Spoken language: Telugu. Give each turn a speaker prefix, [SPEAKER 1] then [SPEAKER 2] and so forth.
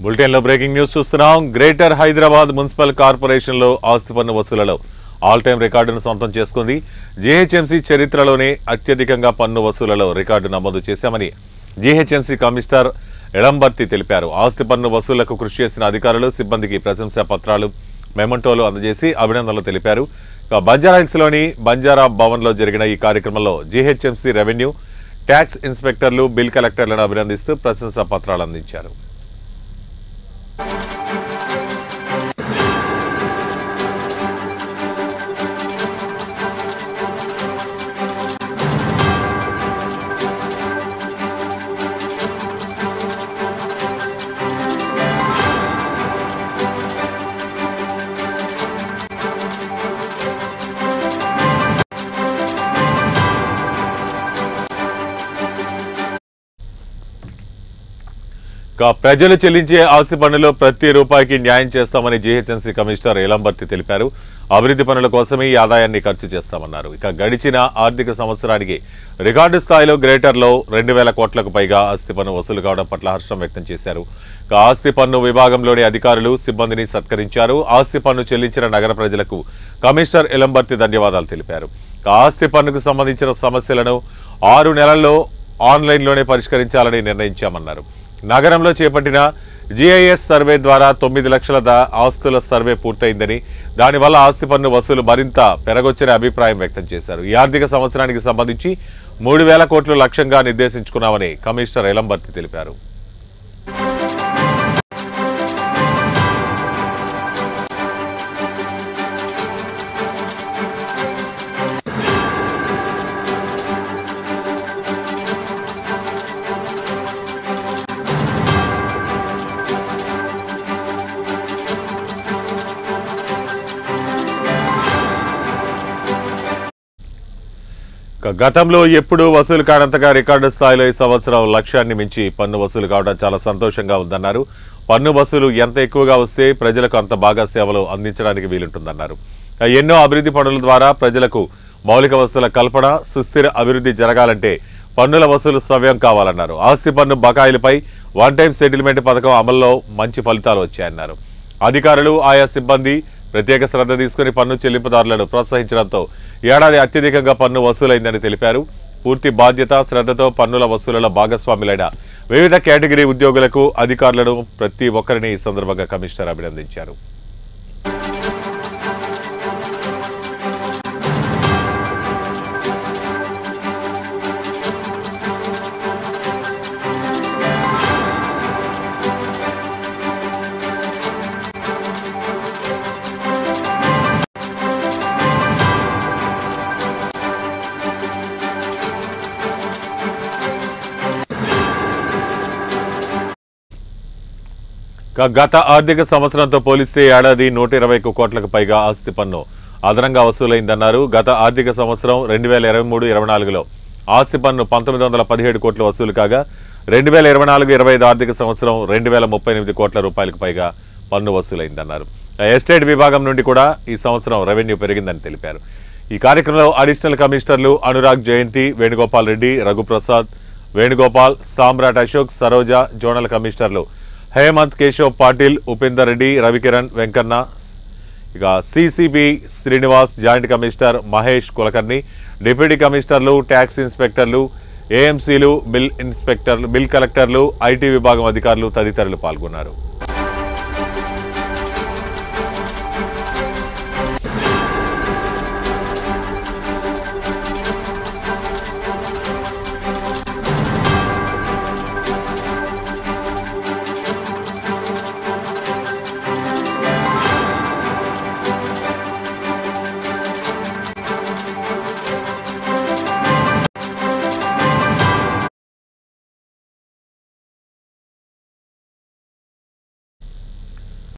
[SPEAKER 1] బులెటిన్లో బ్రేకింగ్ న్యూస్ చూస్తున్నాం. గ్రేటర్ హైదరాబాద్ మున్సిపల్ కార్పొరేషన్లో ఆస్తి పన్ను వసూళ్లలో ఆల్ టైమ్ రికార్డును సొంతం చేసుకుంది. జీహెచ్ఎంసీ చరిత్రలోనే అత్యధికంగా పన్ను వసూళ్లలో రికార్డు నమోదు చేశామని జీహెచ్ఎంసీ కమిషనర్ ఎళంబర్తి తెలిపారు. ఆస్తి పన్ను వసూళ్లకు కృషి చేసిన అధికారులు, సిబ్బందికి ప్రశంసా పత్రాలు, మెమంటోలు అందజేసి అభినందనలు తెలిపారు. బంజారాహిల్స్లోని బంజారా భవన్లో జరిగిన ఈ కార్యక్రమంలో జీహెచ్ఎంసీ రెవెన్యూ, ట్యాక్స్ ఇన్స్పెక్టర్లు, బిల్ కలెక్టర్లను అభినందిస్తూ ప్రశంసా పత్రాలు అందించారు. ప్రజలు చెల్లించే ఆస్తి పన్నులో ప్రతి రూపాయికి న్యాయం చేస్తామని జీహెచ్ఎంసీ కమిషనర్ ఎళంబర్తి తెలిపారు. అభివృద్ధి పనుల కోసమే ఈ ఆదాయాన్ని ఖర్చు చేస్తామన్నారు. గడిచిన ఆర్థిక సంవత్సరానికి రికార్డు స్థాయిలో గ్రేటర్లో 2,000 కోట్లకు పైగా ఆస్తి పన్ను వసూలు కావడం పట్ల హర్షం వ్యక్తం చేశారు. ఆస్తి పన్ను విభాగంలోని అధికారులు, సిబ్బందిని సత్కరించారు. ఆస్తి పన్ను చెల్లించిన నగర ప్రజలకు కమిషనర్ ఎళంబర్తి ధన్యవాదాలు తెలిపారు. ఆస్తి పన్నుకు సంబంధించిన సమస్యలను 6 నెలల్లో ఆన్లైన్లోనే పరిష్కరించాలని నిర్ణయించామన్నారు. నగరంలో చేపట్టిన జీఐఎస్ సర్వే ద్వారా 9 లక్షల ఆస్తుల సర్వే పూర్తయిందని, దానివల్ల ఆస్తి పన్ను వసూలు మరింత పెరగొచ్చని అభిప్రాయం వ్యక్తం చేశారు. ఈ ఆర్థిక సంవత్సరానికి సంబంధించి 3,000 కోట్లు లక్ష్యంగా నిర్దేశించుకున్నామని కమిషనర్ ఎళంబర్తి తెలిపారు. గతంలో ఎప్పుడూ వసూలు కానంతగా రికార్డు స్థాయిలో ఈ సంవత్సరం లక్ష్యాన్ని మించి పన్ను వసూలు కావడం చాలా సంతోషంగా ఉందన్నారు. పన్ను వసూలు ఎంత ఎక్కువగా వస్తే ప్రజలకు అంత బాగా సేవలు అందించడానికి వీలుంటుందన్నారు. ఎన్నో అభివృద్ధి పనుల ద్వారా ప్రజలకు మౌలిక వసతుల కల్పన, సుస్థిర అభివృద్ధి జరగాలంటే పన్నుల వసూలు సవ్యం కావాలన్నారు. ఆస్తి పన్ను బకాయిలపై వన్ టైం సెటిల్మెంట్ పథకం అమల్లో మంచి ఫలితాలు వచ్చాయన్నారు. అధికారులు, ఆయా సిబ్బంది ప్రత్యేక శ్రద్ధ తీసుకుని పన్ను చెల్లింపుదారులను ప్రోత్సహించడంతో ఏడాది అత్యధికంగా పన్ను వసూలైందని తెలిపారు. పూర్తి బాధ్యత, శ్రద్ధతో పన్నుల వసూళ్లలో భాగస్వాములైన వివిధ కేటగిరీ ఉద్యోగులకు, అధికారులను ప్రతి ఒక్కరిని ఈ సందర్భంగా కమిషనర్ అభినందించారు. గత ఆర్థిక సంవత్సరంతో పోలిస్తే ఏడాది 121 కోట్లకు పైగా ఆస్తి పన్ను అదనంగా వసూలైందన్నారు. గత ఆర్థిక సంవత్సరం 2023-24లో ఆస్తి పన్ను 1917 కోట్లు వసూలు కాగా 2024-25 ఆర్థిక సంవత్సరం 2,038 కోట్ల రూపాయలకు పైగా పన్ను వసూలైందన్నారు. ఎస్టేట్ విభాగం నుండి కూడా ఈ సంవత్సరం రెవెన్యూ పెరిగిందని తెలిపారు. ఈ కార్యక్రమంలో అడిషనల్ కమిషనర్లు అనురాగ్ జయంతి, వేణుగోపాల్ రెడ్డి, రఘుప్రసాద్, వేణుగోపాల్, సామ్రాట్ అశోక్, సరోజ, జోనల్ కమిషనర్లు Hemant, Keshav Patil, Upender Reddy, Ravikiran, Venkanna, CCB Srinivas, joint commissioner Mahesh Kulkarni, deputy కమిషనర్లు, ట్యాక్స్ ఇన్స్పెక్టర్లు, ఏఎంసీలు, బిల్ కలెక్టర్లు, ఐటీ విభాగం అధికారులు తదితరులు పాల్గొన్నారు.